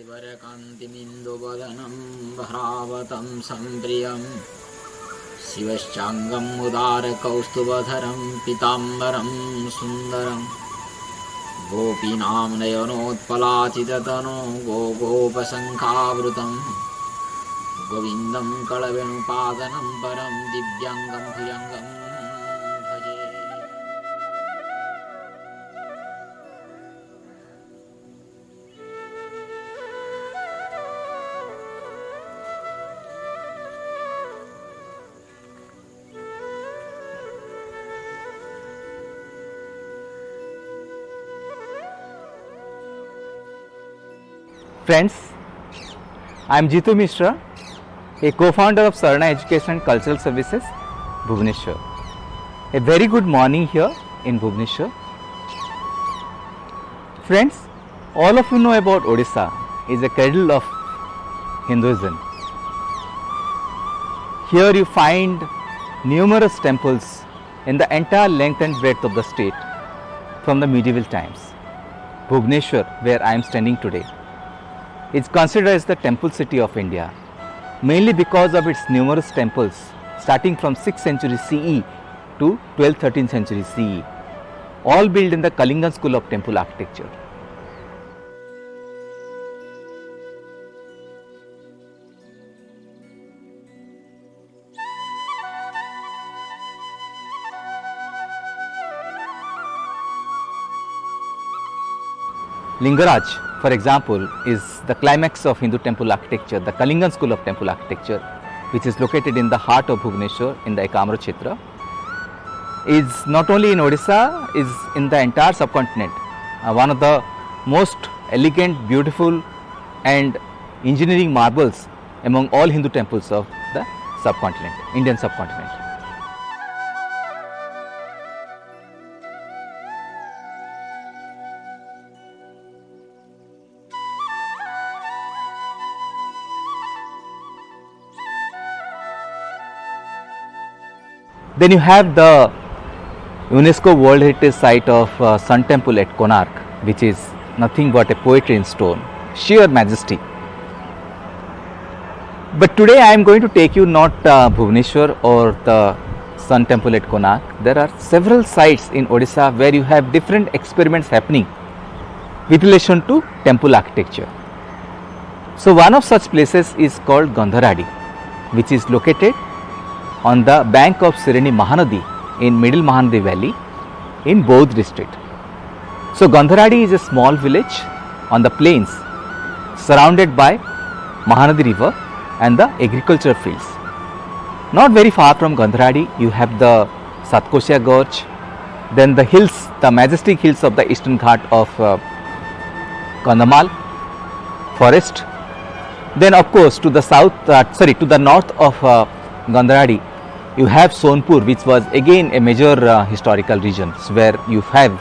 कलिवरकान्तिमिन्दुवदनं भ्रावतं सम्प्रियं शिवश्चाङ्गं मुदारकौस्तुभधरं पीताम्बरं सुन्दरं गोपीनां नयनोत्पलाचिततनो गोपसङ्खावृतं गोविन्दं कळवेणुपादनं परं दिव्याङ्गं भुजङ्गं भजे। Friends, I am Jitu Mishra, a co-founder of Sarna Education and Cultural Services, Bhubaneswar. A very good morning here in Bhubaneswar. Friends, all of you know about Odisha is a cradle of Hinduism. Here you find numerous temples in the entire length and breadth of the state from the medieval times. Bhubaneswar, where I am standing today, is considered as the temple city of India, mainly because of its numerous temples starting from 6th century CE to 12th-13th century CE, all built in the Kalinga school of temple architecture. Lingaraj, for example, is the climax of Hindu temple architecture, the Kalinga school of temple architecture, which is located in the heart of Bhubaneswar in the Ekamra Kshetra. Is not only in Odisha, is in the entire subcontinent, one of the most elegant, beautiful and engineering marvels among all Hindu temples of the subcontinent, Indian subcontinent. Then you have the UNESCO World Heritage Site of Sun Temple at Konark, which is nothing but a poetry in stone, sheer majesty. But today I am going to take you not Bhubaneswar or the Sun Temple at Konark. There are several sites in Odisha where you have different experiments happening with relation to temple architecture. So one of such places is called Gandharadi, which is located on the bank of Sirani Mahanadi in middle Mahanadi Valley in Bodh district. So Gandharadi is a small village on the plains surrounded by Mahanadi river and the agricultural fields. Not very far from Gandharadi you have the Satkosia Gorge, then the hills, the majestic hills of the eastern ghat of Kandamal forest. Then of course to the south, to the north of Gandharadi you have Sonpur, which was again a major historical region where you have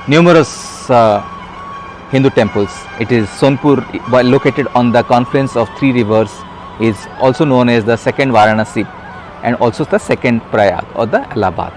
numerous Hindu temples. It is Sonpur, located on the confluence of three rivers, is also known as the second Varanasi and also the second Prayag or the Allahabad.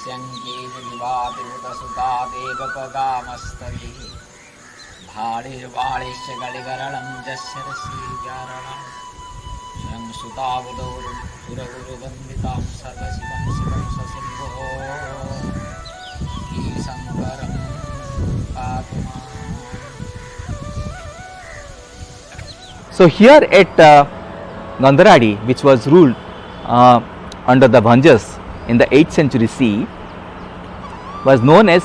स्यङ्केतदिवातिभूतसुता देवपगामस्तभिः भाडिर्वाणिश्च गलिगरणं जस्यरसीव्यारणं स्वयं सुतावुदौरु सुरगुरुवन्दितां सर्वशिवं शिवं ससिंहो ईशङ्करं पातु माम्. So here at Gandharadi, which was ruled under the Bhanjas in the 8th century CE, was known as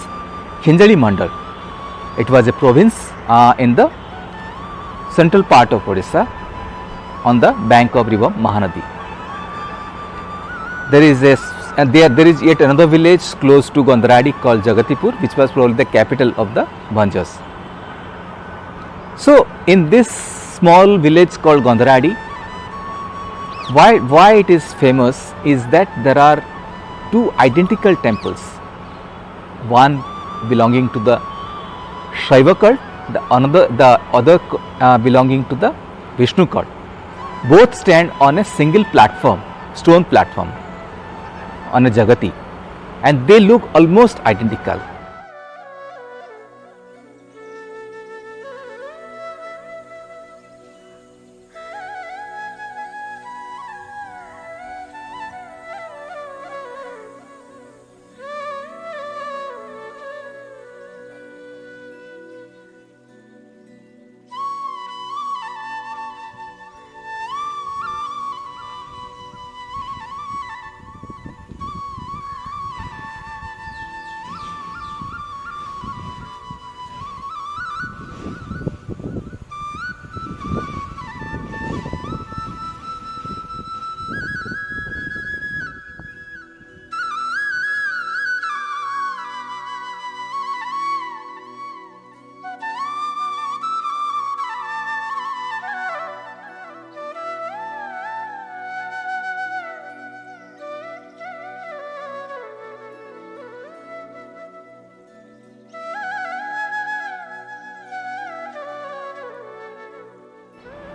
Khinjali Mandal. It was a province in the central part of Odisha on the bank of river Mahanadi. There is yet another village close to Gandharadi called Jagatipur, which was probably the capital of the Bhanjas. So in this small village called Gandharadi, why it is famous is that there are two identical temples, one belonging to the Shaiva cult, the other belonging to the Vishnu cult. Both stand on a single platform, stone platform, on a Jagati, and they look almost identical.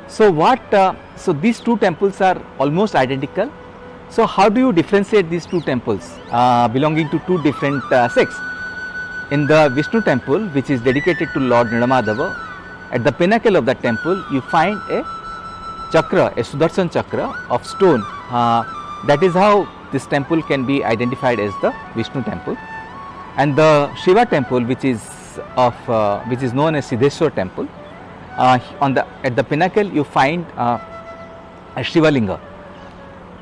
So so these two temples are almost identical. So how do you differentiate these two temples belonging to two different sects? In the Vishnu temple, which is dedicated to Lord Nilamadava, at the pinnacle of the temple you find a chakra, a Sudarshan chakra of stone. That is how this temple can be identified as the Vishnu temple. And the Shiva temple, which is known as Siddheshwar temple, at the pinnacle you find a Shiva Linga.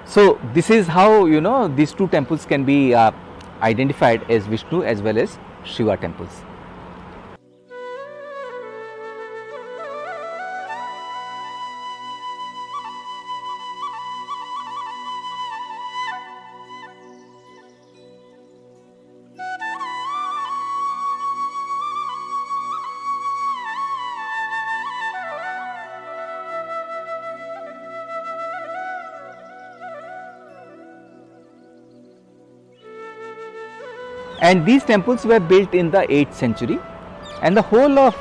So this is how these two temples can be identified as Vishnu as well as Shiva temples. And these temples were built in the 8th century, and the whole of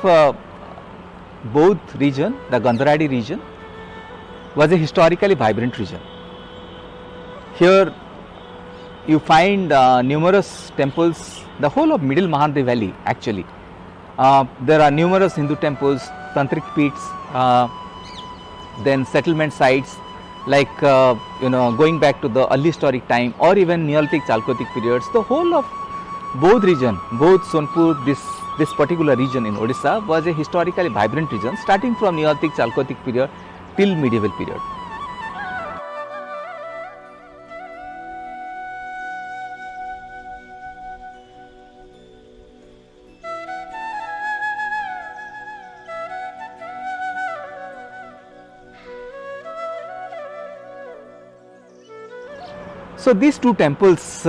Bodh region, the Gandharadi region, was a historically vibrant region. Here you find numerous temples, the whole of middle Mahanadi valley actually. There are numerous Hindu temples, tantric peeths, then settlement sites like going back to the early historic time or even Neolithic Chalcolithic periods. The whole of Bodh region, Bodh, Sonpur, this particular region in Odisha was a historically vibrant region starting from Neolithic Chalcolithic period till medieval period. So these two temples,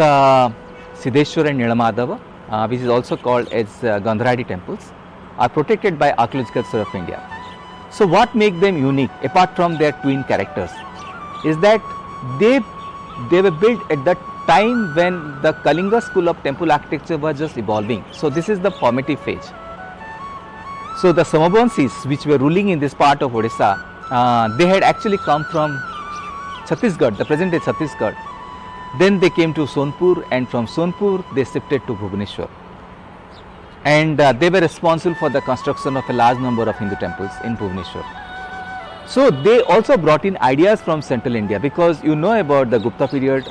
Siddheshwar and Nilamadava, which is also called as Gandharadi temples, are protected by Archaeological Survey of India. So what makes them unique apart from their twin characters is that they were built at the time when the Kalinga school of temple architecture was just evolving. So this is the formative phase. So the Somavansis which were ruling in this part of Odisha, they had actually come from Chhattisgarh, the present day Chhattisgarh, Then they came to Sonpur, and from Sonpur they shifted to Bhubaneswar. And they were responsible for the construction of a large number of Hindu temples in Bhubaneswar. So they also brought in ideas from Central India, because you know about the Gupta period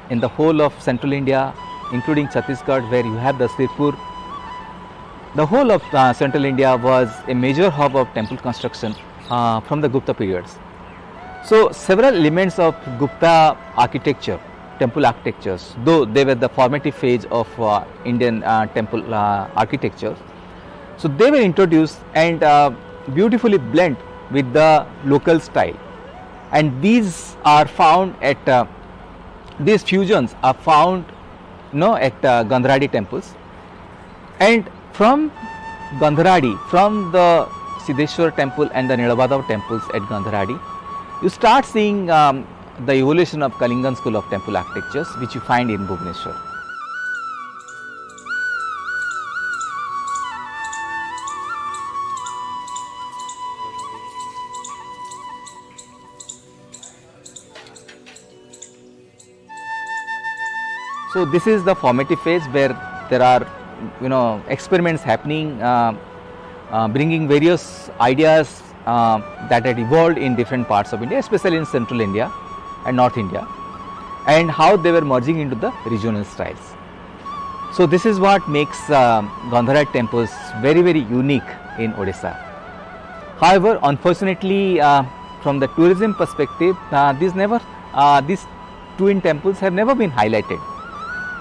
in the whole of Central India, including Chhattisgarh, where you have the Sirpur. The whole of Central India was a major hub of temple construction from the Gupta periods. So several elements of Gupta architecture, temple architectures, though they were the formative phase of Indian temple architecture, so they were introduced and beautifully blend with the local style, and these are found at these fusions are found at Gandharadi temples. And from Gandharadi, from the Siddheshwar temple and the Nilabadhav temples at Gandharadi, you start seeing the evolution of Kalingan school of temple architectures, which you find in Bhubaneswar. So this is the formative phase where there are experiments happening, bringing various ideas that had evolved in different parts of India, especially in Central India and North India, and how they were merging into the regional styles. So this is what makes Gandharadi temples very, very unique in Odisha. However, unfortunately, from the tourism perspective, these twin temples have never been highlighted.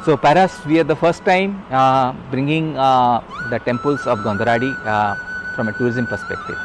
So perhaps we are the first time bringing the temples of Gandharadi from a tourism perspective.